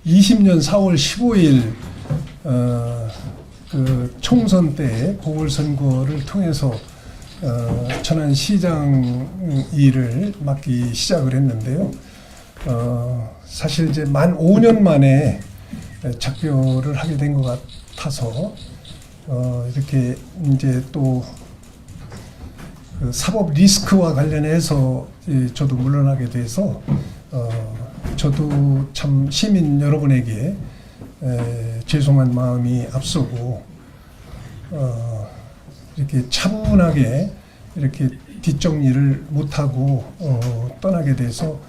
20년 4월 15일 그 총선 때 보궐선거를 통해서 천안시장 일을 맡기 시작을 했는데요. 사실 이제 만 5년 만에 작별을 하게 된 것 같아서 이렇게 이제 또 그 사법 리스크와 관련해서 저도 물러나게 돼서 저도 참 시민 여러분에게 죄송한 마음이 앞서고 이렇게 차분하게 이렇게 뒷정리를 못하고 떠나게 돼서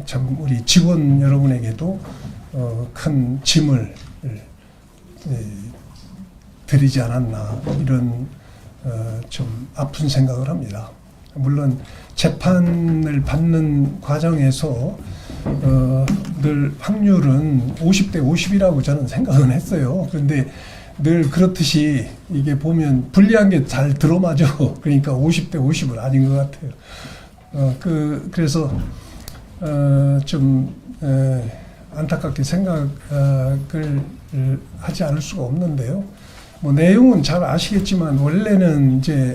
참 우리 직원 여러분에게도 큰 짐을 드리지 않았나 이런 좀 아픈 생각을 합니다. 물론 재판을 받는 과정에서 늘 확률은 50대 50이라고 저는 생각은 했어요. 그런데 늘 그렇듯이 이게 보면 불리한 게 잘 들어맞아. 그러니까 50대 50은 아닌 것 같아요. 그래서 좀 안타깝게 생각을 하지 않을 수가 없는데요. 뭐 내용은 잘 아시겠지만 원래는 이제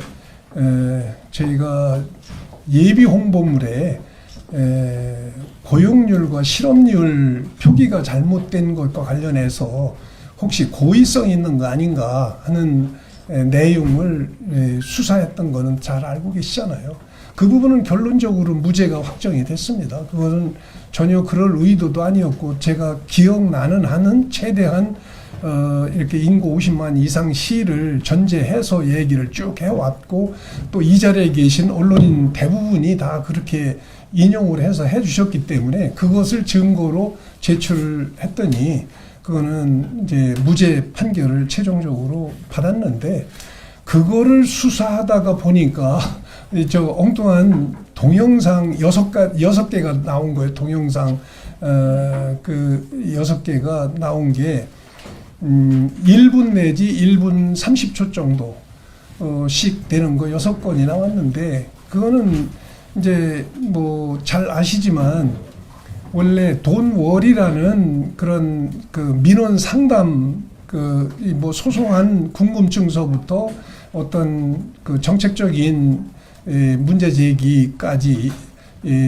저희가 예비 홍보물에 고용률과 실업률 표기가 잘못된 것과 관련해서 혹시 고의성 있는 거 아닌가 하는 내용을 수사했던 거는 잘 알고 계시잖아요. 그 부분은 결론적으로 무죄가 확정이 됐습니다. 그거는 전혀 그럴 의도도 아니었고 제가 기억나는 한은 최대한 이렇게 인구 50만 이상 시를 전제해서 얘기를 쭉 해왔고 또 이 자리에 계신 언론인 대부분이 다 그렇게 인용을 해서 해주셨기 때문에 그것을 증거로 제출을 했더니 그거는 이제 무죄 판결을 최종적으로 받았는데 그거를 수사하다가 보니까 저 엉뚱한 동영상 6개가 나온 거예요. 동영상 그 6개가 나온 게 1분 내지 1분 30초 정도 씩 되는 거 6건이 나왔는데 그거는 이제 뭐 잘 아시지만 원래 돈월이라는 그런 그 민원 상담 그 뭐 소소한 궁금증서부터 어떤 그 정책적인 문제 제기까지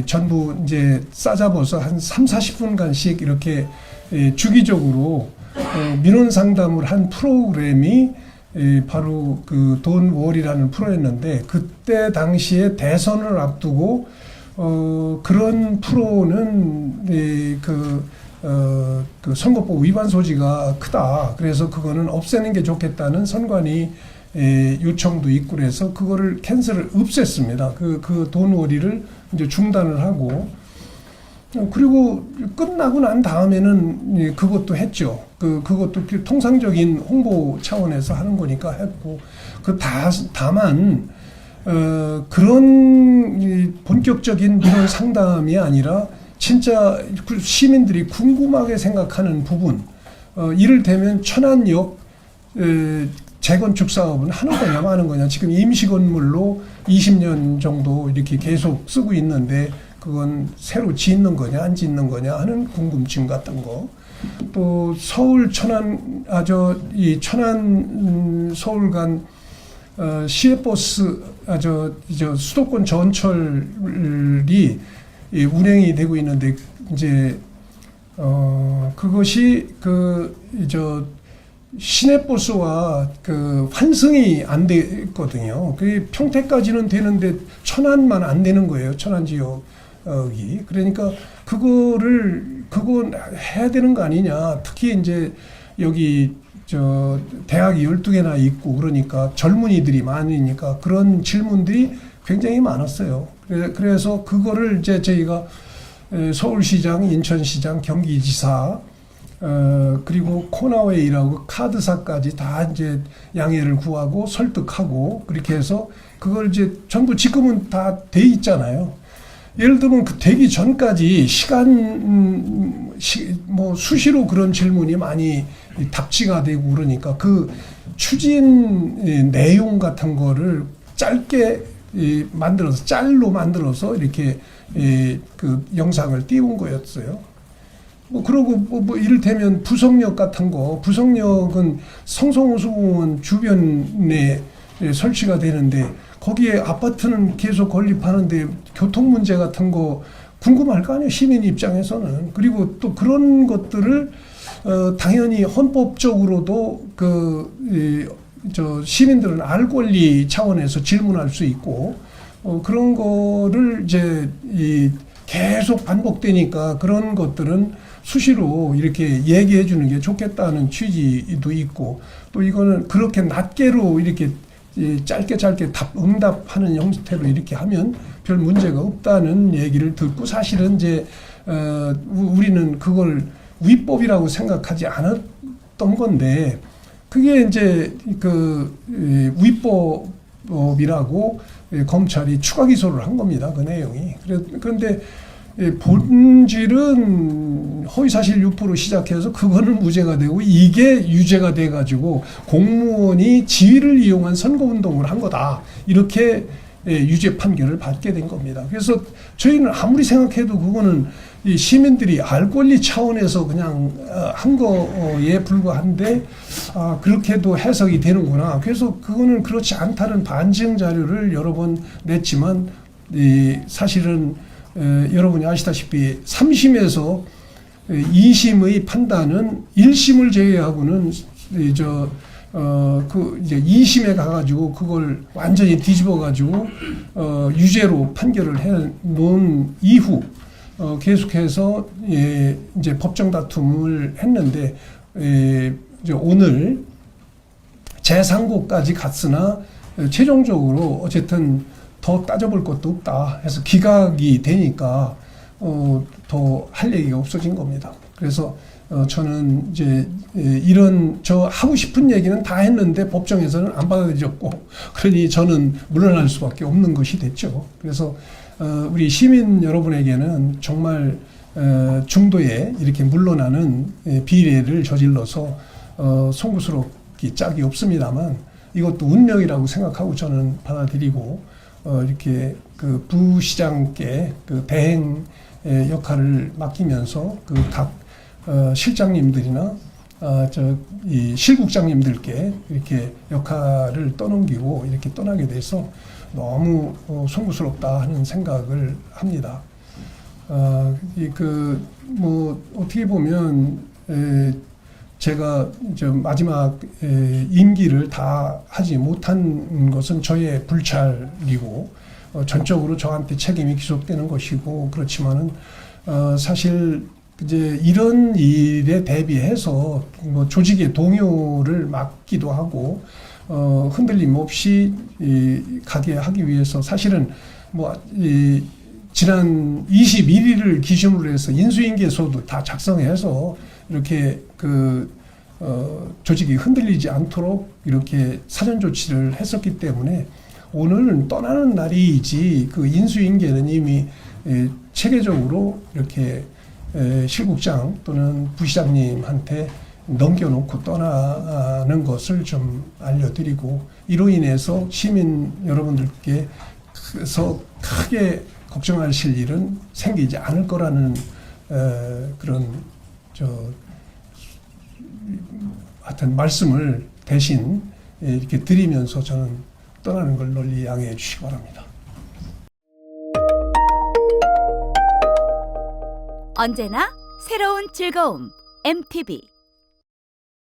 전부 이제 싸잡아서 한 30-40분간씩 이렇게 주기적으로 민원 상담을 한 프로그램이 바로 그 돈월이라는 프로였는데 그때 당시에 대선을 앞두고 그런 프로는 그 선거법 위반 소지가 크다. 그래서 그거는 없애는 게 좋겠다는 선관위 요청도 있고 그래서 그거를 캔슬을 없앴습니다. 그 돈월이를 이제 중단을 하고 그리고 끝나고 난 다음에는 그것도 했죠. 그것도 통상적인 홍보 차원에서 하는 거니까 했고 다만 그런 본격적인 민원 상담이 아니라 진짜 시민들이 궁금하게 생각하는 부분 이를테면 천안역 재건축 사업은 하는 거냐 마는 거냐 지금 임시 건물로 20년 정도 이렇게 계속 쓰고 있는데 그건 새로 짓는 거냐 안 짓는 거냐 하는 궁금증 같은 거 또 서울 천안 이 천안 서울 간 시외버스 수도권 전철이 운행이 되고 있는데 이제 그것이 시내버스와 그 환승이 안 됐거든요. 그 평택까지는 되는데 천안만 안 되는 거예요. 천안 지역이. 그러니까 그거 해야 되는 거 아니냐. 특히 이제 여기 대학이 12개나 있고 그러니까 젊은이들이 많으니까 그런 질문들이 굉장히 많았어요. 그래서 그거를 이제 저희가 서울시장, 인천시장, 경기지사 그리고 코나웨이라고 카드사까지 다 이제 양해를 구하고 설득하고 그렇게 해서 그걸 이제 전부 지금은 다 돼 있잖아요. 예를 들면 그 되기 전까지 뭐 수시로 그런 질문이 많이 답지가 되고 그러니까 그 추진 내용 같은 거를 짧게 짤로 만들어서 이렇게 그 영상을 띄운 거였어요. 뭐 그러고 뭐 이를테면 부석역 같은 거, 부석역은 성성호수공원 주변에 설치가 되는데 거기에 아파트는 계속 건립하는데 교통 문제 같은 거 궁금할 거 아니에요, 시민 입장에서는. 그리고 또 그런 것들을 당연히 헌법적으로도 시민들은 알 권리 차원에서 질문할 수 있고, 그런 거를 이제 계속 반복되니까 그런 것들은 수시로 이렇게 얘기해 주는 게 좋겠다는 취지도 있고, 또 이거는 그렇게 낱개로 이렇게 짧게 응답하는 형태로 이렇게 하면 별 문제가 없다는 얘기를 듣고, 사실은 이제 우리는 그걸 위법이라고 생각하지 않았던 건데, 그게 이제 위법이라고 검찰이 추가 기소를 한 겁니다. 그 내용이. 그런데 본질은 허위사실 유포로 시작해서 그거는 무죄가 되고, 이게 유죄가 돼가지고 공무원이 지위를 이용한 선거운동을 한 거다, 이렇게 유죄 판결을 받게 된 겁니다. 그래서 저희는 아무리 생각해도 그거는 이 시민들이 알 권리 차원에서 그냥 한 거에 불과한데, 그렇게도 해석이 되는구나. 그래서 그거는 그렇지 않다는 반증 자료를 여러 번 냈지만, 사실은 여러분이 아시다시피 3심에서 2심의 판단은 1심을 제외하고는 이제 2심에 가가지고 그걸 완전히 뒤집어가지고 유죄로 판결을 해 놓은 이후 계속해서 이제 법정 다툼을 했는데, 이제 오늘 재상고까지 갔으나 최종적으로 어쨌든 더 따져볼 것도 없다 해서 기각이 되니까 더 할 얘기가 없어진 겁니다. 그래서 저는 이제 저 하고 싶은 얘기는 다 했는데 법정에서는 안 받아들였고, 그러니 저는 물러날 수밖에 없는 것이 됐죠. 그래서 우리 시민 여러분에게는 정말 중도에 이렇게 물러나는 비례를 저질러서 송구스럽기 짝이 없습니다만, 이것도 운명이라고 생각하고 저는 받아들이고, 이렇게 그 부시장께 그 대행 역할을 맡기면서 그 각 실장님들이나 이 실국장님들께 이렇게 역할을 떠넘기고 이렇게 떠나게 돼서 너무 송구스럽다 하는 생각을 합니다. 뭐 어떻게 보면 제가 마지막 임기를 다 하지 못한 것은 저의 불찰이고, 전적으로 저한테 책임이 기속되는 것이고, 그렇지만은 사실 이제 이런 일에 대비해서 뭐 조직의 동요를 막기도 하고, 흔들림 없이 가게 하기 위해서 사실은 지난 21일을 기준으로 해서 인수인계서도 다 작성해서 이렇게 조직이 흔들리지 않도록 이렇게 사전 조치를 했었기 때문에 오늘은 떠나는 날이지, 그 인수인계는 이미 체계적으로 이렇게 실국장 또는 부시장님한테 넘겨놓고 떠나는 것을 좀 알려드리고, 이로 인해서 시민 여러분들께서 크게 걱정하실 일은 생기지 않을 거라는 그런 하여튼 말씀을 대신 이렇게 드리면서 저는 떠나는 걸 널리 양해해 주시기 바랍니다. 언제나 새로운 즐거움 MTV